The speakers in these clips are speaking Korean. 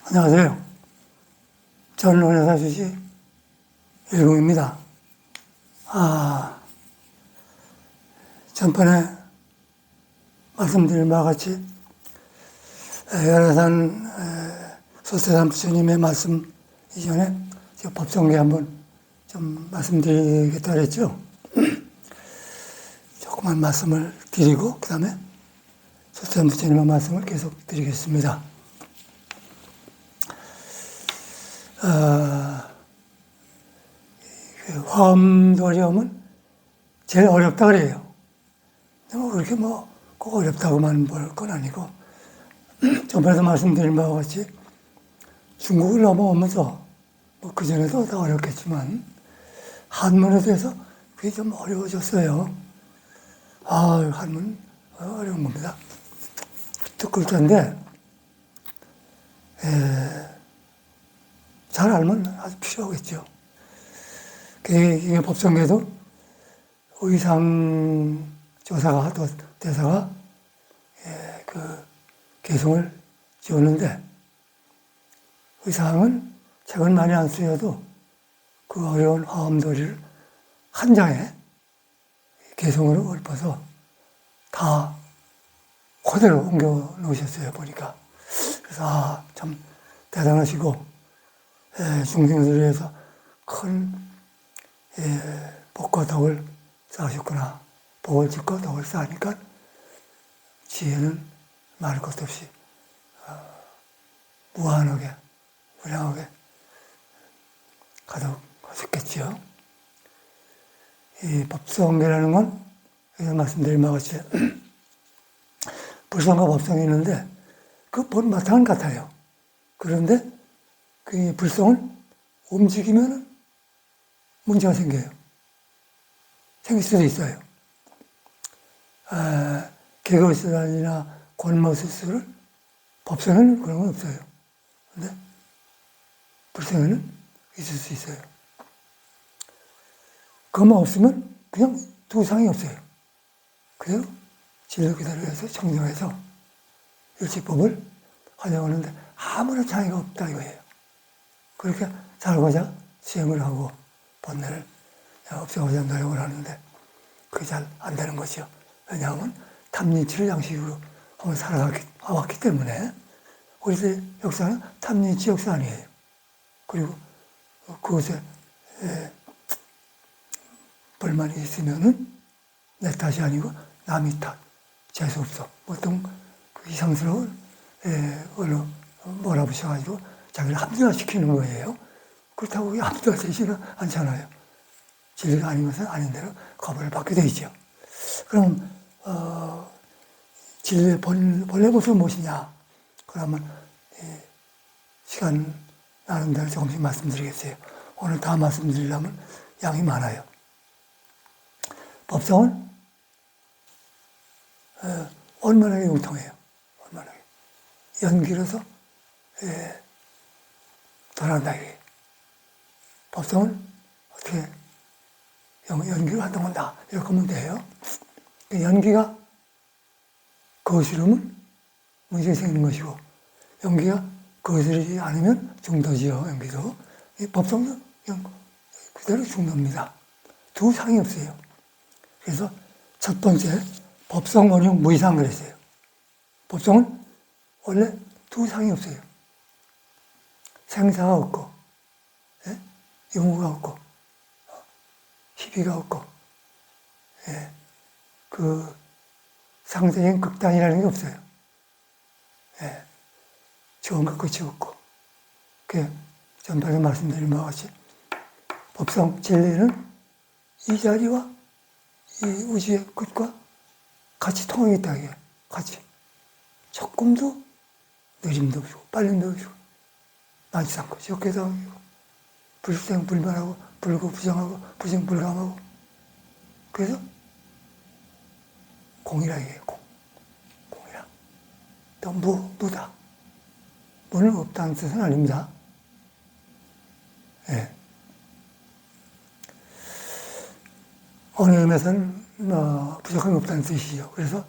안녕하세요. 저는 은혜사 주시 일공입니다. 전번에 말씀드린 바와 같이 열애산 소태산 부처님의 말씀 이전에 법성계 한번 좀 말씀드리겠다 그랬죠. 조그만 말씀을 드리고 그 다음에 소태산 부처님의 말씀을 계속 드리겠습니다. 화엄도리엄은 제일 어렵다 그래요. 그렇게 꼭 어렵다고만 볼 건 아니고, 전번에도 말씀드린 바와 같이 중국을 넘어오면서, 그전에도 다 어렵겠지만, 한문에 대해서 그게 좀 어려워졌어요. 한문 어려운 겁니다. 또 글자인데, 잘 알면 아주 필요하겠죠. 이게 법성계도 의상 조사가 또 대사가 개성을 지었는데, 의상은 책은 많이 안 쓰여도 그 어려운 화엄도리를 한 장에 개성으로 읊어서 다 그대로 옮겨 놓으셨어요, 보니까. 그래서 참 대단하시고, 중생들을 위해서 큰 복과 덕을 쌓으셨구나. 복을 짓고 덕을 쌓으니까 지혜는 말할 것도 없이 무한하게, 무량하게 가득하셨겠지요. 이 법성계라는 건, 여기서 말씀드린 바와 같이 불성과 법성이 있는데, 그 본 바탕은 같아요. 그런데 그 불성을 움직이면 문제가 생겨요. 생길 수도 있어요. 개거수단이나 권모수술을 법성에는 그런 건 없어요. 근데 불성에는 있을 수 있어요. 그것만 없으면 그냥 두상이 없어요. 그래서 진로 그대로 해서 청정해서 일치법을 활용하는데 아무런 차이가 없다 이거예요. 그렇게 살고자 수행을 하고 번뇌를 없애고자 노력을 하는데 그게 잘 안 되는 거죠. 왜냐하면 탐진치를 양식으로 한번 살아왔기 때문에 우리의 역사는 탐진치 역사 아니에요. 그리고 그것에 불만이 있으면은 내 탓이 아니고 남의 탓, 재수없어. 어떤 이상스러운 걸로 몰아붙여가지고 자기를 합리화시키는 거예요. 그렇다고 그게 합리화 되지는 않잖아요. 진리가 아닌 것은 아닌 대로 거부를 받게 돼 있죠. 그럼 진리의 본래 모습은 무엇이냐? 그러면 시간 나는 대로 조금씩 말씀드리겠어요. 오늘 다 말씀드리려면 양이 많아요. 법성은 원만하게 융통해요. 원만하게. 연기로서 돌아간다 이게. 법성은 어떻게 연기로 활동한다 이렇게 하면 돼요. 연기가 거스르면 문제가 생기는 것이고, 연기가 거스르지 않으면 중도지요. 연기도. 이 법성은 그대로 중도입니다. 두 상이 없어요. 그래서 첫 번째 법성 원용 무이상 그랬어요. 법성은 원래 두 상이 없어요. 생사가 없고, 유무가 없고, 희비가 없고, 그 상대적인 극단이라는 게 없어요. 좋은 것 끝이 없고, 전번에 말씀드린 바와 같이 법성 진리는 이 자리와 이 우주의 끝과 같이 통하게 있다 이게. 같이 조금도 느림도 없고 빨림도 없고 나지 않고 적게도 아니고 불생불멸하고 불구부정하고 부정불감하고, 그래서 공이라 이게 공이라. 또 무다. 무는 없다는 뜻은 아닙니다. 어느 의미에서는 부족함이 없다는 뜻이죠. 그래서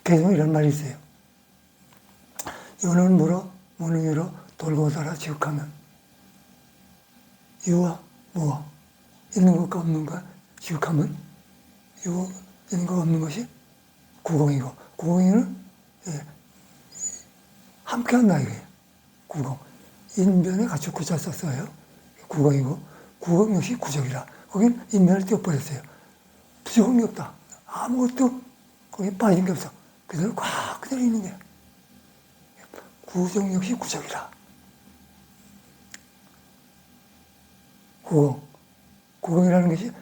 개성에 이런 말이 있어요. 요는 무로, 무는 유로, 돌고 돌아 지극하면 유와 무와 있는 것과 없는 것 지극하면 유 있는 것 없는 것이 구공이고 구공이는 함께한다 이거예요. 구공 인변에 갖추 구자 썼어요. 구공이고 구공 역시 구적이라 거긴 인변을 띄워버렸어요. 부족한 게 없다. 아무것도 거기 빠진 게 없어. 그대로 꽉 그대로 있는 거야. 구정 역시 구적이라. 구공. 구공이라는 것이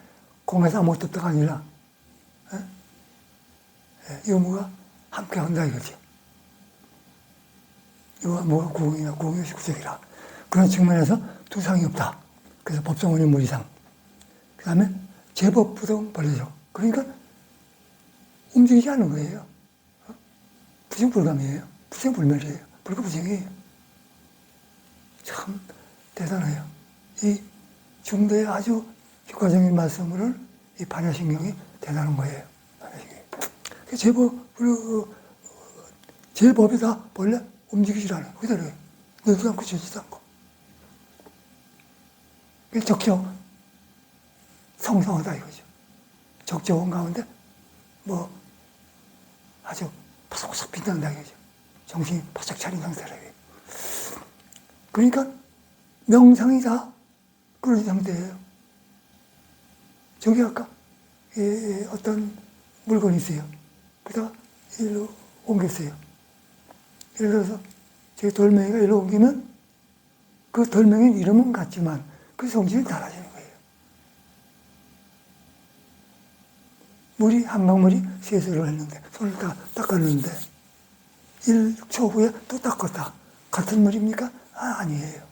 공에서 아무것도 없다가 아니라 유무가 함께 한다 이거지. 유와 무가 구공이나 구공 역시 구적이라. 그런 측면에서 두상이 없다. 그래서 법성원의 무리상. 그 다음에 제법부동 벌레죠. 그러니까 움직이지 않는 거예요. 부정불감이에요. 부정불멸이에요. 불가부정이에요. 참 대단해요. 이 중대의 아주 효과적인 말씀으로 이 반야신경이 대단한 거예요. 반야신경이. 제법이다 본래 움직이질 않아요. 그대로요. 늘지도 않고 지지도 않고. 적적, 성성하다 이거죠. 적적한 가운데 뭐 아주 바삭바삭 빛난다 이거죠. 정신이 바짝 차린 상태라 이거예요. 그러니까 명상이 다 그런 상태예요. 저기 아까 어떤 물건이 있어요. 그다가 일로 옮겼어요. 예를 들어서 저기 돌멩이가 일로 옮기면 그 돌멩이는 이름은 같지만 그 성질이 달라지는 거예요. 물이 한 방울이 세수를 했는데 손을 다 닦았는데 1초 후에 또 닦았다. 같은 물입니까? 아니에요.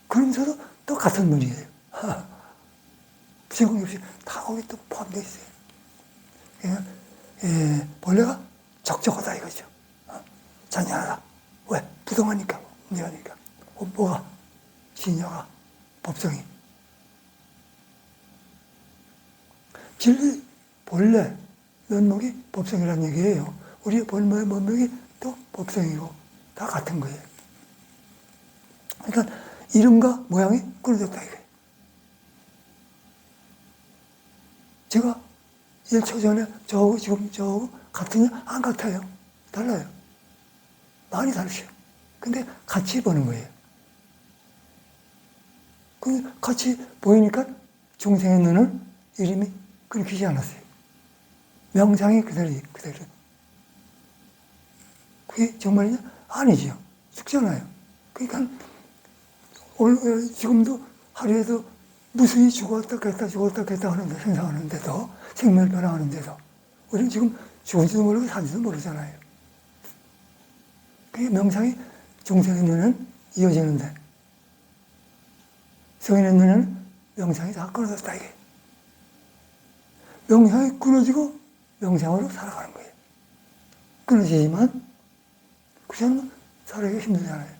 그러면서도 또 같은 물이에요. 부정이 없이 다 거기 또 포함되어 있어요. 본래가 적적하다 이거죠. 잔잔하다. 왜? 부동하니까, 문제하니까. 뭐가? 진여가, 법성이. 진리, 본래, 면목이 법성이라는 얘기예요. 우리의 본래의 면목이 또 법성이고, 다 같은 거예요. 그러니까, 이름과 모양이 끊어졌다 이거예요. 제가 1초 전에 저하고 지금 저하고 같으냐? 안 같아요. 달라요. 많이 다르죠. 근데 같이 보는 거예요. 그 같이 보이니까 중생의 눈은 이름이 끊기지 않았어요. 명상이 그대로. 그게 정말이냐? 아니죠. 죽잖아요. 그러니까 오늘 지금도 하루에도 무수히 죽었다 깼다 하는데 생사하는데도 생명을 변화하는데도 우리는 지금 죽은지도 모르고 산지도 모르잖아요. 그게 명상이 중생의 눈은 이어지는데 성인의 눈은 명상이 다 끊어졌다 이게. 명상이 끊어지고 명상으로 살아가는 거예요. 끊어지지만 그 사람은 살아가기 힘들잖아요.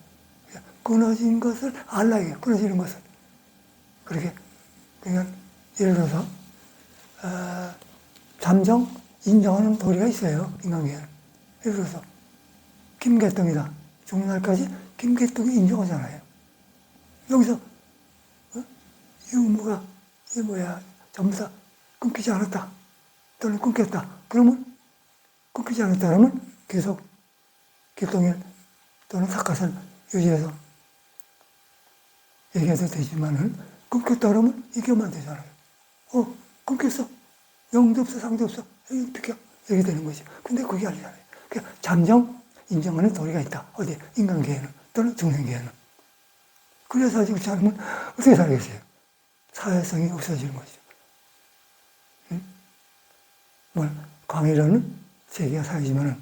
끊어진 것을 알라 이게 끊어지는 것을. 그렇게 그러니까 예를 들어서 잠정 인정하는 도리가 있어요. 인간계에는. 예를 들어서 김개똥이다. 죽는 날까지 김개똥이 인정하잖아요. 여기서 유무가 이게 뭐야 전부 다 끊기지 않았다. 또는 끊겼다. 그러면 끊기지 않았다 그러면 계속 개똥일 또는 사카를 유지해서 얘기해도 되지만은 끊겼다 그러면 얘기하면 안 되잖아요. 끊겼어. 영도 없어, 상도 없어. 비켜. 이렇게 되는 거지. 근데 그게 아니잖아요. 그러니까 잠정 인정하는 도리가 있다. 어디? 인간계에는 또는 중생계에는. 그래서 그렇지 않으면 어떻게 살겠어요? 사회성이 없어지는 거죠. 응? 광이라는 세계가 사회지만은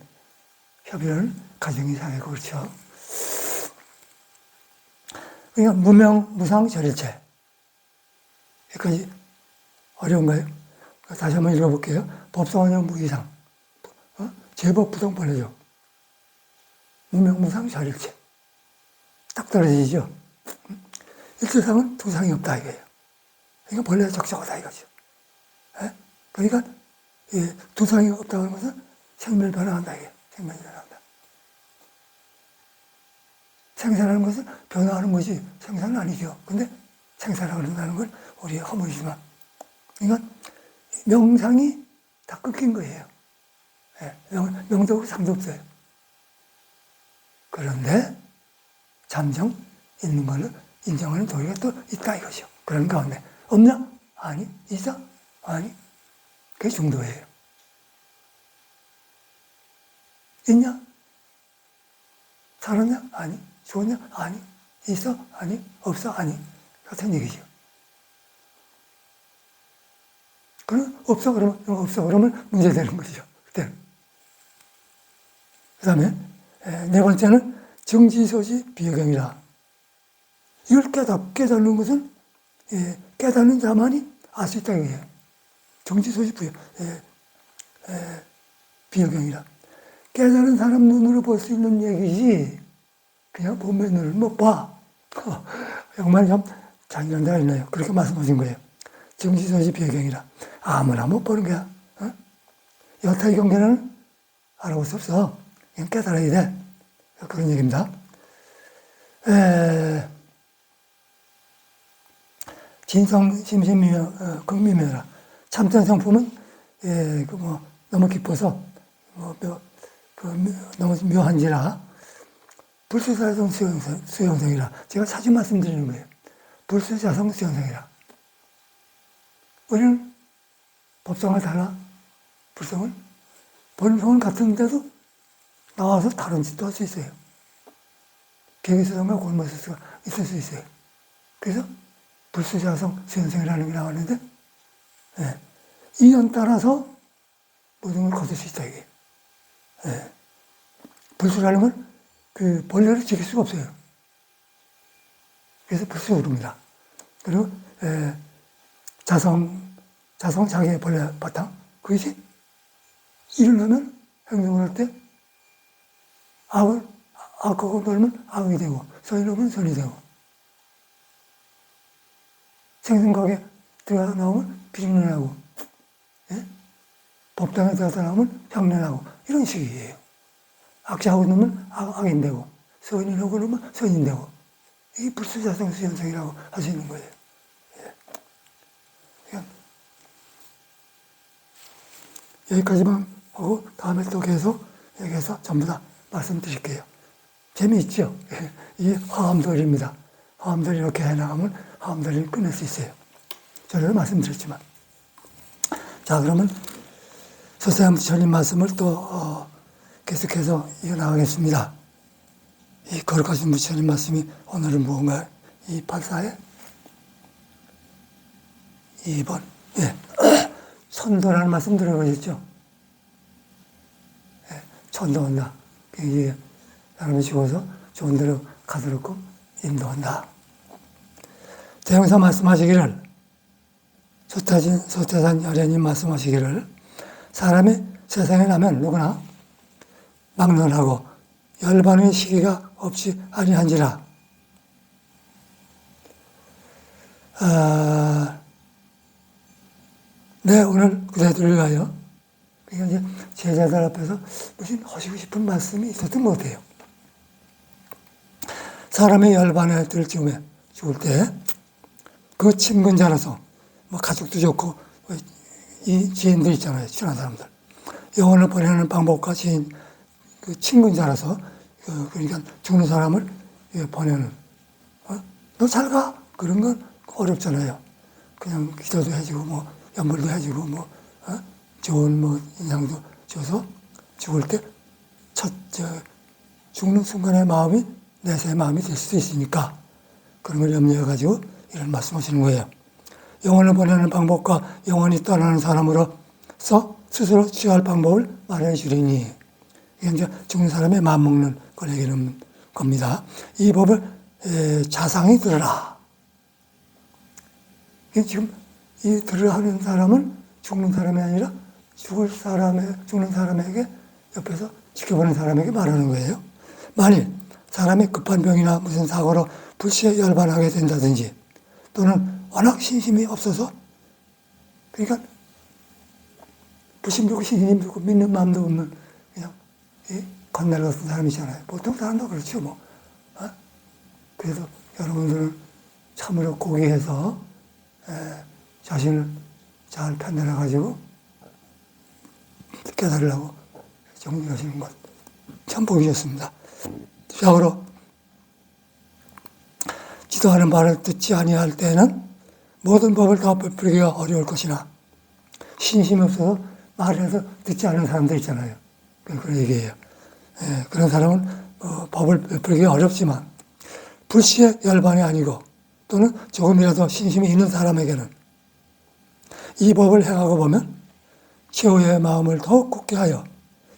협이라는 가정이 사회고 그렇죠. 그러니까 무명, 무상, 절일체. 여기까지 어려운가요? 다시 한번 읽어볼게요. 법성원형 무이상. 제법 부동 벌레죠. 무명, 무상, 절일체. 딱 떨어지죠. 일체상은 두상이 없다 이거예요. 그러니까 벌레가 적적하다 이거죠. 그러니까 두상이 없다는 것은 생멸 변화한다 이게 생멸 변화한다. 생사라는 것은 변화하는 것이 생사는 아니죠. 근데 생사라고 그런다는 건 우리의 허물이지만, 그러니까 명상이 다 끊긴 거예요. 예, 명도 없고 상도 없어요. 그런데 잠정 있는 걸로 인정하는 도리가 또 있다 이거죠. 그런 가운데 없냐? 아니. 있어? 아니. 그게 중도예요. 있냐? 살았냐? 아니. 죽었냐? 아니. 있어? 아니. 없어? 아니. 같은 얘기죠. 그럼 없어 그러면 없어 그러면 문제되는 거죠. 그때는. 그 다음에 네 번째는 정지소지 비효경이라. 이걸 깨닫는 것은 깨닫는 자만이 알 수 있다 이거예요. 정지소지 비효경이라. 깨달은 사람 눈으로 볼 수 있는 얘기지 그냥 본면 눈을 못 봐. 정말 참 잔인한 데가 있나요? 그렇게 말씀하신 거예요. 정지소지 비효경이라. 아무나 못 보는 거야. 어? 여타의 경계는 알아볼 수 없어. 그냥 깨달아야 돼. 그런 얘기입니다. 진성 심심미묘 극미묘라. 참된 성품은 너무 깊어서 너무 묘한지라 불수자성 수용성이라. 제가 자주 말씀드리는 거예요. 불수자성 수용성이라. 우리는 법성과 달라. 불성은 본성은 같은데도 나와서 다른 짓도 할 수 있어요. 개개수성과 골머수가 있을 수 있어요. 그래서 불수자성 수용성이라는 게 나왔는데 인연 따라서 모든 걸 거둘 수 있다 이게. 불수라는 건 그 본래를 지킬 수가 없어요. 그래서 불수가 오릅니다. 그리고 자성 자기의 본래 바탕 그것이 일어나면 행동을 할 때 악하고 놀면 악이 되고 선이 놀면 선이 되고 생선가게 들어가 나오면 비린내나고 법당에 들어가 나오면 향내나고 이런 식이에요. 악자하고 놓으면 악인 되고 선인하고 놓으면 선인 되고 이게 불수자성 수연성이라고 할 수 있는 거예요. 여기까지만 하고 다음에 또 계속 여기에서 전부 다 말씀드릴게요. 재미있죠? 이게 화엄돌이입니다. 화엄돌이 이렇게 해나가면 화엄돌이를 끊을 수 있어요. 전에도 말씀드렸지만. 자, 그러면 서세한 부처님 말씀을 또 계속해서 이어나가겠습니다. 이 거룩하신 부처님 말씀이 오늘은 무언가 이 84에 2번 천도라는 말씀 들어보셨죠? 천도한다. 이게 사람이 죽어서 좋은 데로 가도록 인도한다. 대형사 말씀하시기를 소태산 여련님 말씀하시기를 사람이 세상에 나면 누구나 막론하고 열반의 시기가 없이 아니한지라. 네, 오늘 그대들을 위하여 그러니까 이제 제자들 앞에서 무슨 하시고 싶은 말씀이 있었던 것 같아요. 사람이 열반에 들 즈음에 죽을 때 그 친근자라서 뭐 가족도 좋고 이 지인들 있잖아요. 친한 사람들. 영혼을 보내는 방법과 지인 그 친근자라서 그러니까 죽는 사람을 보내는 너 잘 가? 그런 건 어렵잖아요. 그냥 기도도 해주고 뭐 연불도 해주고 뭐 좋은 뭐 인상도 줘서 죽을 때 죽는 순간의 마음이 내세의 마음이 될 수도 있으니까 그런 걸 염려해가지고 이런 말씀하시는 거예요. 영혼을 보내는 방법과 영혼이 떠나는 사람으로서 스스로 취할 방법을 말해 주리니 이게 이제 죽는 사람의 마음 먹는 걸 얘기하는 겁니다. 이 법을 자상히 들으라. 지금 이 들으라 하는 사람은 죽는 사람이 아니라 죽는 사람에게 옆에서 지켜보는 사람에게 말하는 거예요. 만일 사람이 급한 병이나 무슨 사고로 불시에 열반하게 된다든지 또는 워낙 신심이 없어서 그러니까 부심 좋고 신심 좋고 믿는 마음도 없는 그냥 건날 같은 사람이잖아요. 보통 사람도 그렇죠. 뭐 그래서 여러분들은 참으로 고귀해서 자신을 잘 편들어가지고 깨달으려고 정리하시는 것 참 보기 좋습니다. 자고로 지도하는 말을 듣지 아니할 때에는 모든 법을 다 베풀기가 어려울 것이나 신심이 없어서 말해서 듣지 않는 사람들 있잖아요. 그런 얘기예요. 그런 사람은 법을 베풀기가 어렵지만 불시의 열반이 아니고 또는 조금이라도 신심이 있는 사람에게는 이 법을 행하고 보면 최후의 마음을 더욱 굳게 하여,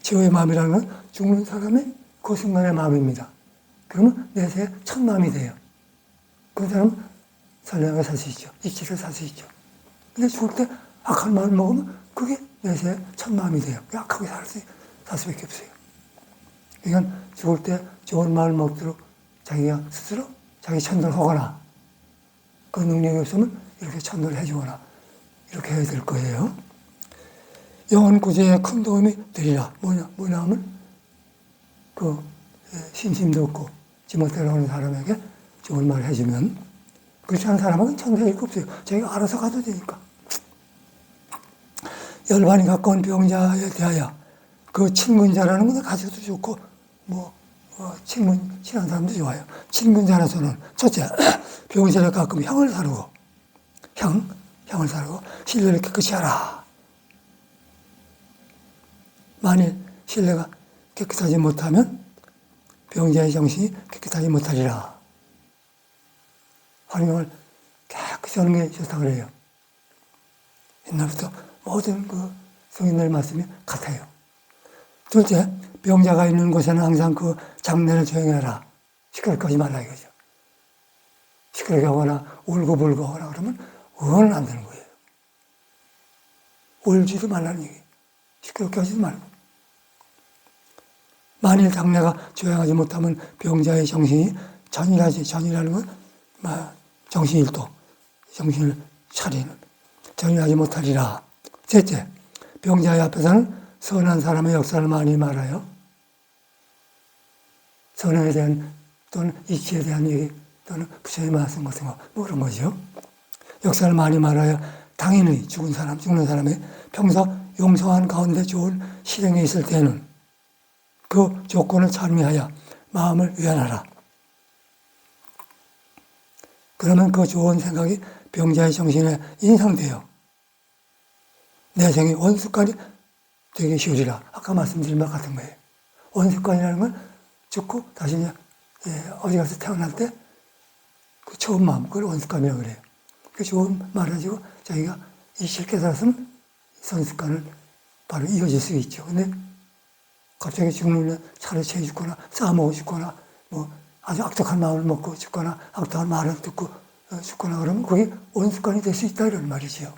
최후의 마음이라는 건 죽는 사람의 그 순간의 마음입니다. 그러면 내세의 첫 마음이 돼요. 그 사람은 선량하게 살 수 있죠. 이치를 살 수 있죠. 근데 죽을 때 악한 마음을 먹으면 그게 내세의 첫 마음이 돼요. 약하게 살 수밖에 없어요. 그러니까 죽을 때 좋은 마음을 먹도록 자기가 스스로 자기 천도를 하거나 그 능력이 없으면 이렇게 천도를 해주거나 이렇게 해야 될 거예요. 영혼 구제에 큰 도움이 되리라. 뭐냐 하면 그 신심도 없고 지멋대로 하는 사람에게 좋은 말을 해주면 그렇지 않은 사람은 천도할 거 없어요. 자기가 알아서 가도 되니까. 열반이 가까운 병자에 대하여 그 친근자라는 것을 가져도 좋고 친한 사람도 좋아요. 친근자라서는 첫째, 병자에 가끔 향을 사르고 향을 사르고 신뢰를 깨끗이 하라. 만일 신뢰가 깨끗하지 못하면 병자의 정신이 깨끗하지 못하리라. 환경을 깨끗이 하는 게 좋다고 그래요. 옛날부터 모든 그 성인들 말씀이 같아요. 둘째, 병자가 있는 곳에는 항상 그 장례를 조용해라. 시끄럽게 하지 말라 이거죠. 시끄럽게 하거나 울고불고 하거나 그러면 의원은 안 되는 거예요. 울지도 말라는 얘기예요. 시끄럽게 하지도 말고. 만일 장례가 조용하지 못하면 병자의 정신이 전이라는 건 정신일도, 정신을 차리는 전이하지 못하리라. 셋째, 병자의 앞에서는 선한 사람의 역사를 많이 말아요. 선에 대한 또는 이치에 대한 얘기 또는 부처의 말씀 같은 거 그런 거죠. 역사를 많이 말하여 당연히 죽는 사람이 평소 용서한 가운데 좋은 실행에 있을 때는 그 조건을 찬미하여 마음을 위안하라. 그러면 그 좋은 생각이 병자의 정신에 인상되어 내생의 원습관이 되기 쉬우리라. 아까 말씀드린 바 같은 거예요. 원습관이라는 건 죽고 다시 어디 가서 태어날 때 그 좋은 마음, 그걸 원습관이라고 그래요. 그 좋은 말을 가지고 자기가 이치를 깨달았으면 선습관을 바로 이어질 수 있죠. 근데 갑자기 죽는 차를 채 죽거나 싸먹고 죽거나 아주 악독한 마음을 먹고 죽거나 악독한 말을 듣고 죽거나 그러면 그게 원습관이 될 수 있다 이런 말이지요.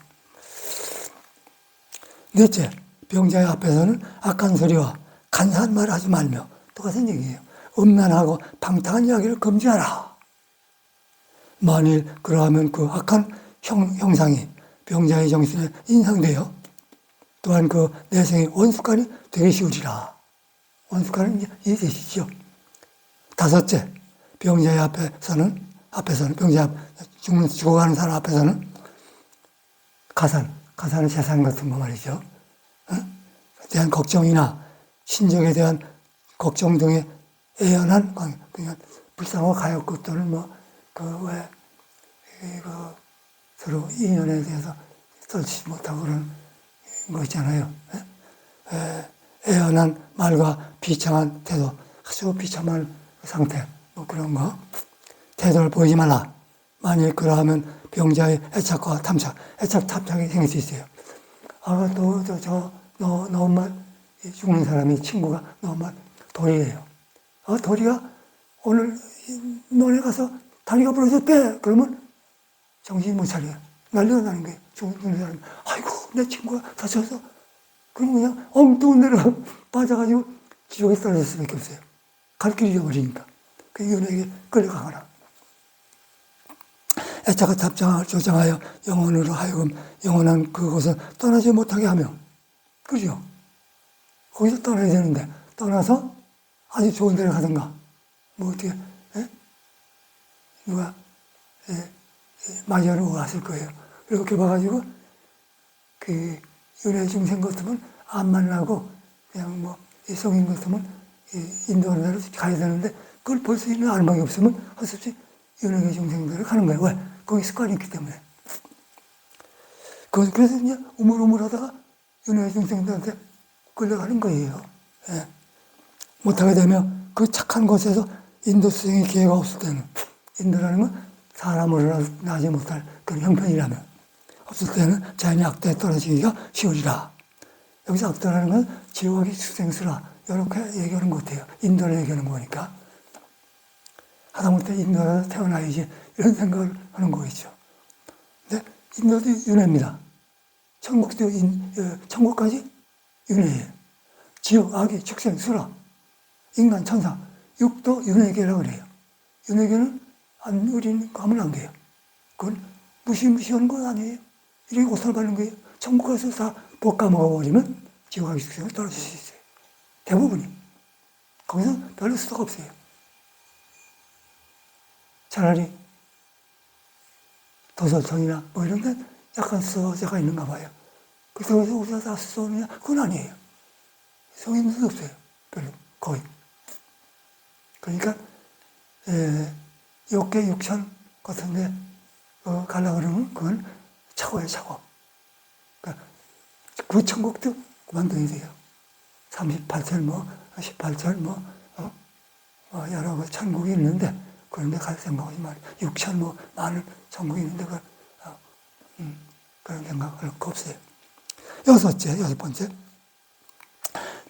넷째, 병자의 앞에서는 악한 소리와 간사한 말을 하지 말며 똑같은 얘기예요. 음란하고 방탕한 이야기를 금지하라. 만일 그러하면 그 악한 형상이 병자의 정신에 인상되어 또한 그 내생의 원습관이 되기 쉬우리라. 원습관은 이해되시죠? 다섯째, 병자의 앞에서는 병자 죽어가는 사람 앞에서는 가산은 재산 같은 거 말이죠. 대한 걱정이나 신적에 대한 걱정 등의 애연한 그냥 불쌍하고 가엾고 또는 서로 인연에 대해서 떨치지 못하고 그런 거 있잖아요. 애연한 말과 비참한 태도, 아주 비참한 상태, 그런 거. 태도를 보이지 말라. 만일 그러하면 병자의 애착과 탐착이 생길 수 있어요. 너 엄마 죽는 사람이 친구가 너 엄마 도리예요. 도리가 오늘 논에 가서 다리가 부러졌대. 그러면 정신이 못 차려요. 난리가 나는 거예요. 죽는 사람이 아이고 내 친구가 다쳐서 그럼 그냥 엉뚱한 데로 빠져가지고 지옥에 떨어질 수밖에 없어요. 갈 길을 잃어버리니까. 그 연예에게 끌려가거나. 애착과 탐착을 조장하여 영혼으로 하여금 영원한 그곳을 떠나지 못하게 하며, 그죠? 거기서 떠나야 되는데 떠나서 아주 좋은 데를 가든가 어떻게 누가 마저로 왔을 거예요. 이렇게 봐가지고 그 윤회 중생 같으면 안 만나고 그냥 뭐 성인 같으면 인도하는 데로 가야 되는데 그걸 볼 수 있는 안방이 없으면 할 수 없이 윤회 중생들을 가는 거예요. 왜? 거기 습관이 있기 때문에. 그래서 이제 우물우물 하다가 윤회 중생들한테 끌려가는 거예요. 예. 못하게 되면 그 착한 곳에서 인도 수행의 기회가 없을 때는, 인도라는 건 사람으로 나지 못할 그런 형편이라면 없을 때는 자연의 악대에 떨어지기가 쉬우리라. 여기서 악대라는 건 지옥의 수생수라 이렇게 얘기하는 것 같아요. 인도를 얘기하는 거니까. 하다못해 인도라도 태어나야지 이런 생각을 하는 거겠죠. 근데 인도도 윤회입니다. 천국도 천국까지 윤회예요. 지옥, 악의, 축생, 수라, 인간, 천사, 육도 윤회계라고 그래요. 윤회계는 우리는 가면 안 돼요. 그건 무시무시하는 건 아니에요. 이렇게 고통을 받는 거예요. 천국 가서 다 볶아 먹어버리면 지옥, 악의, 축생을 떨어질 수 있어요. 대부분이. 거기서 별로 수도가 없어요. 차라리 도서청이나 뭐 이런 데 약간 수도가 있는가 봐요. 그래서 우리가 다 수도냐? 그건 아니에요. 성인들도 없어요. 별로, 거의. 그러니까, 욕계 육천 같은데, 가려고 그러면 그건 차고예요, 차고. 그러니까, 그 천국도 그만둬야 돼요. 38철, 18철, 여러 그 천국이 있는데, 그런데 갈 생각하지 말이에요. 6천, 많은 천국이 있는데, 그런 생각할 거 없어요. 여섯 번째.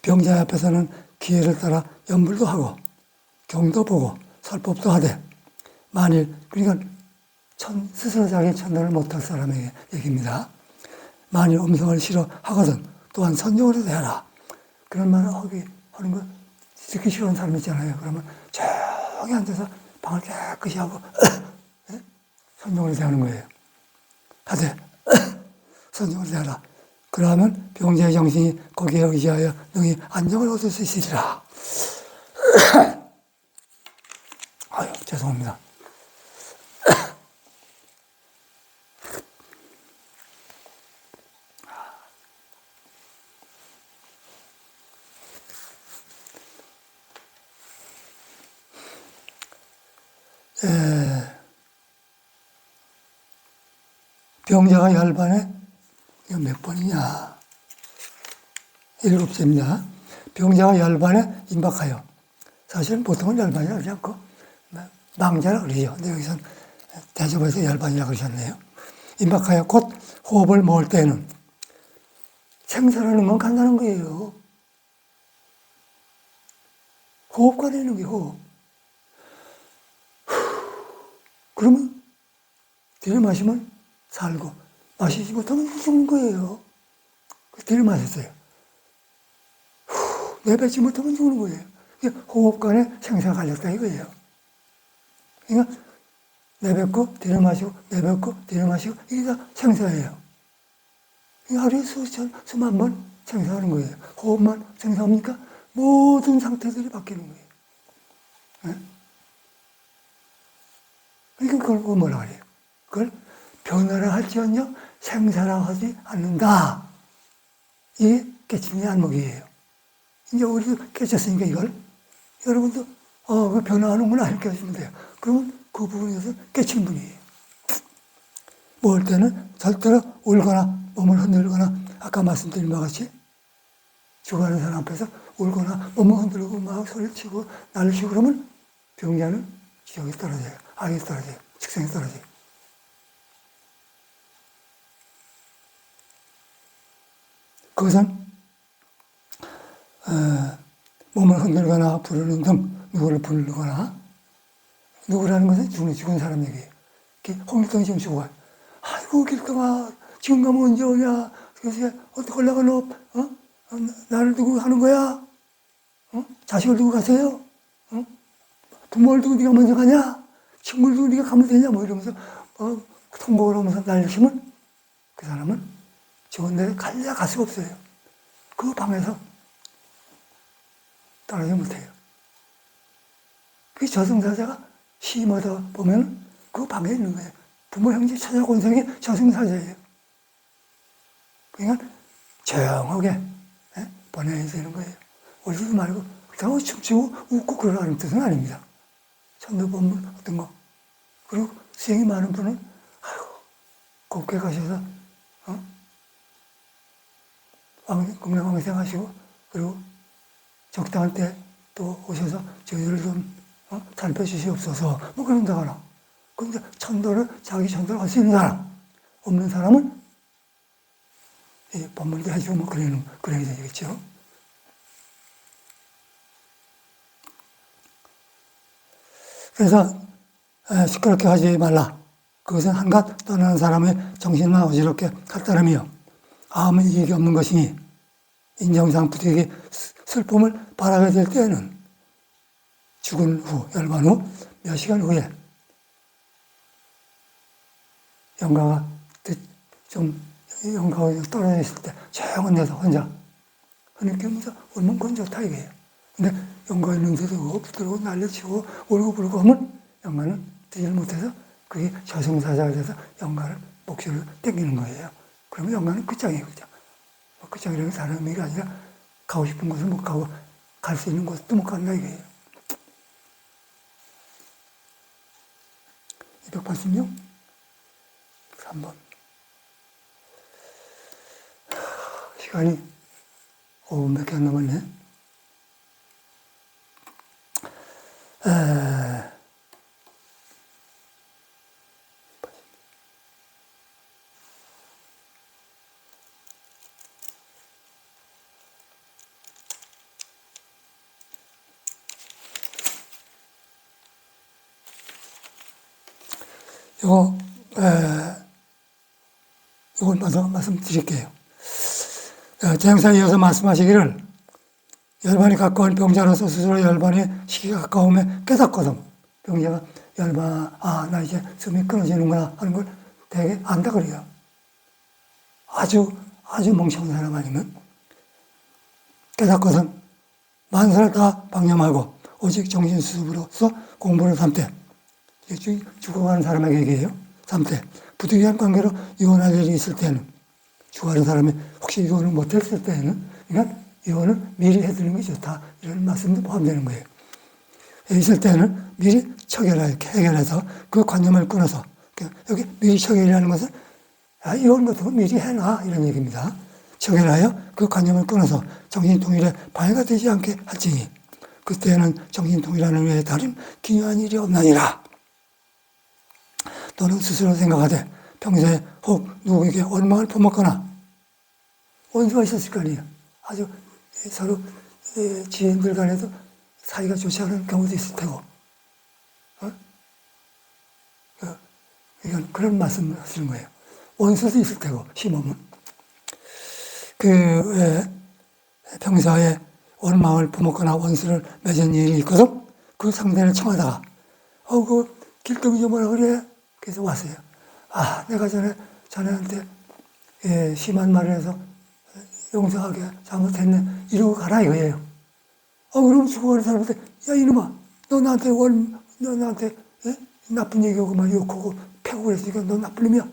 병자 앞에서는 기회를 따라 염불도 하고 경도 보고 설법도 하되 만일 그러니까 스스로 자기 천도를 못할 사람에게 얘기입니다. 만일 음성을 싫어하거든 또한 선정으로 해라. 그런 말을 하는 거 듣기 싫어하는 사람 있잖아요. 그러면 조용히 앉아서 방을 깨끗이 하고 선정으로 대하는 거예요. 하되 선정으로 대하라. 그러면 병자의 정신이 거기에 의지하여 능히 안정을 얻을 수 있으리라. 아유, 죄송합니다. 병자가 열반에 이거 몇 번이냐? 7제입니다. 병자가 열반에 임박하여. 사실은 보통은 열반이라고 그러지 않고 망자라 그러죠. 근데 여기서는 대접에서 열반이라고 그러셨네요. 임박하여 곧 호흡을 모을 때는 생사라는 건 간단한 거예요. 호흡관에 있는 게 호흡. 그러면 들이마시면 살고 마시지 못하면 죽는 거예요. 들이마셨어요. 내뱉지 못하면 죽는 거예요. 호흡관에 생사가 갈렸다 이거예요. 그러니까 내뱉고 들이마시고 내뱉고 들이마시고 이게 다 생사예요. 하루에 수만 번 생사하는 거예요. 호흡만 생사합니까? 모든 상태들이 바뀌는 거예요. 네? 그러니까 그걸 뭐라 그래요? 그걸 변화라 할지언정 생사라 하지 않는다. 이게 깨침의 안목이에요. 이제 우리도 깨쳤으니까 이걸 여러분도 그 변화하는구나 이렇게 하시면 돼요. 그러면 그 부분에서 깨친 분이에요. 뭐 할 때는 절대로 울거나 몸을 흔들거나 아까 말씀드린 바와 같이 죽어가는 사람 앞에서 울거나 몸을 흔들고 막 소리치고 난리를 치고 그러면 병자는 지옥에 떨어져요. 악에 떨어져요. 축생에 떨어져요. 그것은 몸을 흔들거나 부르는 등 누구를 부르거나 누구라는 것은 죽은 사람 얘기예요. 홍길동이 지금 죽어요. 아이고 길동아 지금 가면 언제 오냐. 그래서 어떻게 올라가 너 나를 두고 하는 거야? 자식을 두고 가세요? 부모를 두고 네가 먼저 가냐? 친구를 두고 네가 가면 되냐? 뭐 이러면서 통곡을 하면서 날리시면 그 사람은 좋은 데를 갈래야 갈 수가 없어요. 그 방에서 떠나지 못해요. 그 저승사자가 시마다 보면 그 방에 있는 거예요. 부모, 형제, 처자, 권성이 저승사자예요. 그러니까 조용하게 보내야 되는 거예요. 울지도 말고 그렇다고 춤추고 웃고 그러라는 뜻은 아닙니다. 천도본문 어떤 거. 그리고 수행이 많은 분은 곱게 가셔서 공명왕생 하시고 그리고 적당한 때 또 오셔서 저희를 좀 살펴주시옵소서 뭐 그런다거나. 그런데 천도를 자기 천도를 할 수 있는 사람 없는 사람은 이 법문도 해주고 뭐 그래야 되겠죠. 그래서 시끄럽게 하지 말라. 그것은 한갓 떠나는 사람의 정신만 어지럽게 갖다르며 아무 이익이 없는 것이니 인정상 부득이 슬픔을 바라게 될 때에는 죽은 후, 열반 후, 몇 시간 후에 영가가 좀 영가가 떨어져 있을 때 조용한 데서 혼자 하느끼면서 울면 그건 좋다 이거예요. 근데 영가 있는 데도 붙들고 난리치고 울고 불고 하면 영가는 듣지를 못해서 그게 저승사자가 돼서 영가를 목소리를 땡기는 거예요. 그러면 영가는 끝장이에요. 끝장이라는 사람이 아니라 가고 싶은 곳을 못 가고 갈 수 있는 곳도 못 간다 이거예요. 286 3번 시간이 5분밖에 안 남았네. 이걸 말씀드릴게요. 제행사에 이어서 말씀하시기를 열반이 가까운 병자로서 스스로 열반의 시기가 가까움에 깨닫거든. 병자가 열반, 나 이제 숨이 끊어지는구나 하는 걸 되게 안다 그래요. 아주 멍청한 사람 아니면 깨닫거든. 만사를 다 방념하고 오직 정신수습으로서 공부를 삼되 죽어가는 사람에게 얘기해요. 삼되 부득이한 관계로 이혼할 일이 있을 때는 죽어가는 사람이 혹시 이혼을 못했을 때는 그러니까 이혼을 미리 해두는 게 좋다 이런 말씀도 포함되는 거예요. 있을 때는 미리 해결해서 그 관념을 끊어서 여기 미리 처결이라는 것은 이혼 같은 거 미리 해놔 이런 얘기입니다. 처결하여 그 관념을 끊어서 정신통일에 방해가 되지 않게 할지니 그때는 정신통일하는 외에 다른 기묘한 일이 없나니라. 또는 스스로 생각하되 평소에 혹 누구에게 원망을 퍼먹거나 원수가 있었을 거 아니에요. 아주 서로 지인들 간에도 사이가 좋지 않은 경우도 있을 테고 이건 그런 말씀을 하시는 거예요. 원수도 있을 테고 심하면 평소에 원망을 퍼먹거나 원수를 맺은 일이 있거든. 그 상대를 청하다가 그 길동이 좀 뭐라 그래? 그래서 왔어요. 내가 전에 자네한테 심한 말을 해서 용서하게 잘못했네. 이러고 가라 이거예요. 그럼 죽어가는 사람한테 야 이놈아 너 나한테 나쁜 얘기하고 막 욕하고 패고 그랬으니까 너 나쁜 놈이야.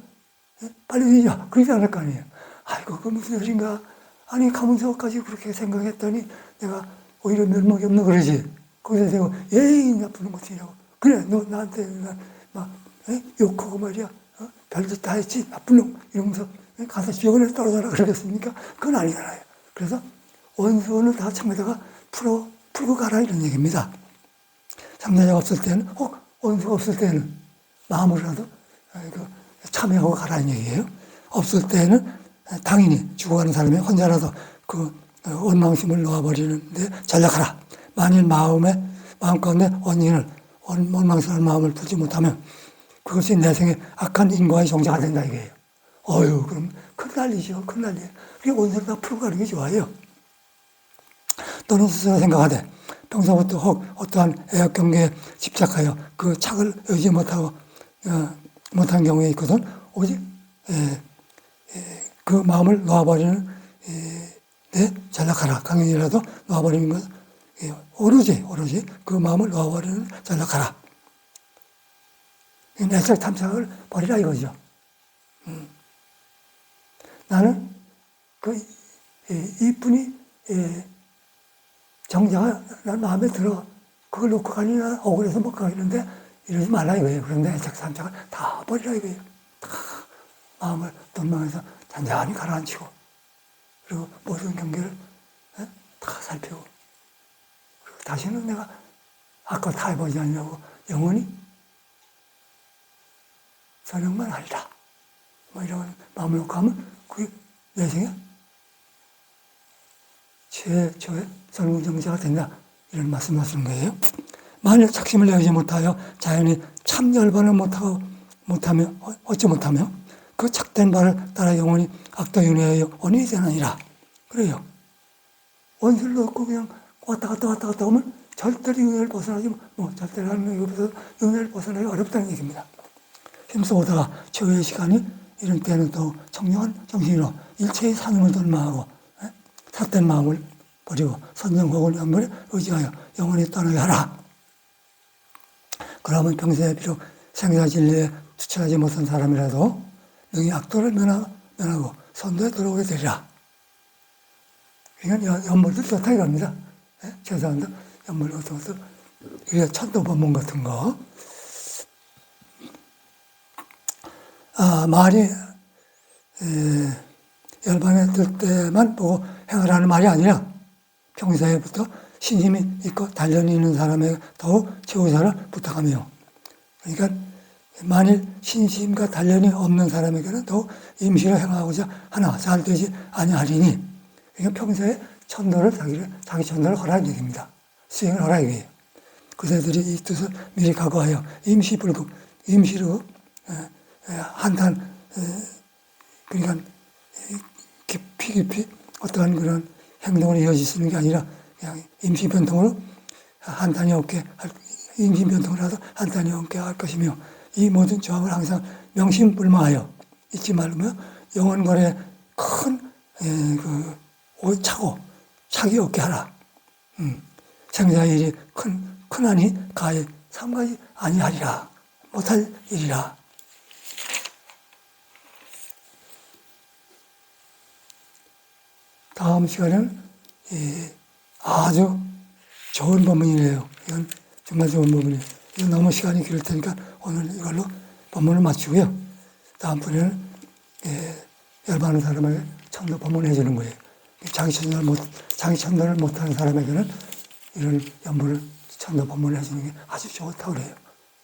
빨리 잊어. 그러지 않을 거 아니에요. 아이고 그 무슨 소린가. 아니 가면서까지 그렇게 생각했더니 내가 오히려 면목이 없는 그러지. 거기서 대고 에이 나쁜 것이라고. 그래 너 나한테 막 욕하고 말이야. 별짓 다 했지 나쁜 놈 이러면서 가서 지옥에 떨어져라 그러겠습니까? 그건 아니잖아요. 그래서 원수는 다 참에다가 풀고 가라 이런 얘기입니다. 상대자가 없을 때는 혹 원수가 없을 때는 마음으로라도 참여하고 가라는 얘기예요. 없을 때는 당연히 죽어가는 사람이 혼자라도 그 원망심을 놓아버리는데 전략하라. 만일 마음 가운데 원망스러운 마음을 풀지 못하면 그것이 내 생에 악한 인과의 종자가 된다 이거예요. 그럼 큰 난리죠. 큰 난리예요. 그게 원수를 다 풀고 가는 게 좋아요. 또는 스스로 생각하되 평소부터 혹 어떠한 애역 경계에 집착하여 그 착을 의지 못한 경우에 있거든. 오직 그 마음을 놓아버리는 전략하라. 강연이라도 놓아버리는 것 오로지 그 마음을 놓아버리는 전략하라. 내적 탐색을 버리라 이거죠. 나는 이분이 정자가 난 마음에 들어. 그걸 놓고 가니나 억울해서 못 가겠는데 이러지 말라 이거예요. 그런데 애착 탐색을 다 버리라 이거예요. 다 마음을 돈망해서 잔잔히 가라앉히고, 그리고 모든 경계를 다 살피고, 그리고 다시는 내가 아까 다 해보지 않냐고 영원히 선행만 하리라. 뭐 이런 마음을 놓고 하면 그게 내 생에 최초의 설문정자가 된다. 이런 말씀을 하시는 거예요. 만약 착심을 내지 못하여 자연히 참 열반을 못하며 어찌 못하며 그 착된 바를 따라 영원히 악도윤회하여 원인이 되느니라. 그래요. 원수를 넣고 그냥 왔다 갔다 하면 절대로 윤회를 벗어나지 절대로 하는 것보다 윤회를 벗어나기 어렵다는 얘기입니다. 힘써 오다가 최후의 시간이 이런 때는 또 청량한 정신으로 일체의 산음을 돌망하고 삿된 마음을 버리고 선정복을 연물에 의지하여 영원히 떠나게 하라. 그러면 평소에 비록 생사진리에 투철하지 못한 사람이라도 능히 악도를 면하고 선도에 들어오게 되리라. 그러니까 연물도 좋다 이겁니다. 최소한도 연물 같은 것도 이게 천도 법문 같은 거. 말이 열반에 들 때만 보고 행하라는 말이 아니라 평소에부터 신심이 있고 단련이 있는 사람에게 더욱 최우선을 부탁하며, 그러니까 만일 신심과 단련이 없는 사람에게는 더욱 임시로 행하고자 하나 잘 되지 아니하리니, 그러니까 평소에 자기 천도를 하라는 얘기입니다. 수행을 하라 이거예요. 그대들이 이 뜻을 미리 각오하여 임시로 한탄, 그러니까 깊이 어떠한 그런 행동을 이어지시는 게 아니라 그냥 임시변통으로 한탄이 없게 임시변통이라도 한탄이 없게 할 것이며, 이 모든 조합을 항상 명심불망하여 잊지 말며 영원거래 큰 착이 없게 하라. 생사의 일이 큰하니 가히 삼가지 아니하리라. 못할 일이라. 다음 시간에는 아주 좋은 법문이래요. 이건 정말 좋은 법문이에요. 이건 너무 시간이 길을 테니까 오늘 이걸로 법문을 마치고요. 다음번에는 열반하는 사람에게 천도 법문을 해주는 거예요. 자기 천도를 못하는 사람에게는 이런 천도 법문을 해주는 게 아주 좋다고 그래요.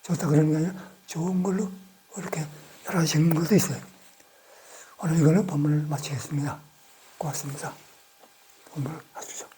좋다 그러는 게 아니라 좋은 걸로 이렇게 여러 가지 적는 것도 있어요. 오늘 이걸로 법문을 마치겠습니다. 고맙습니다. 법문을 하십시오.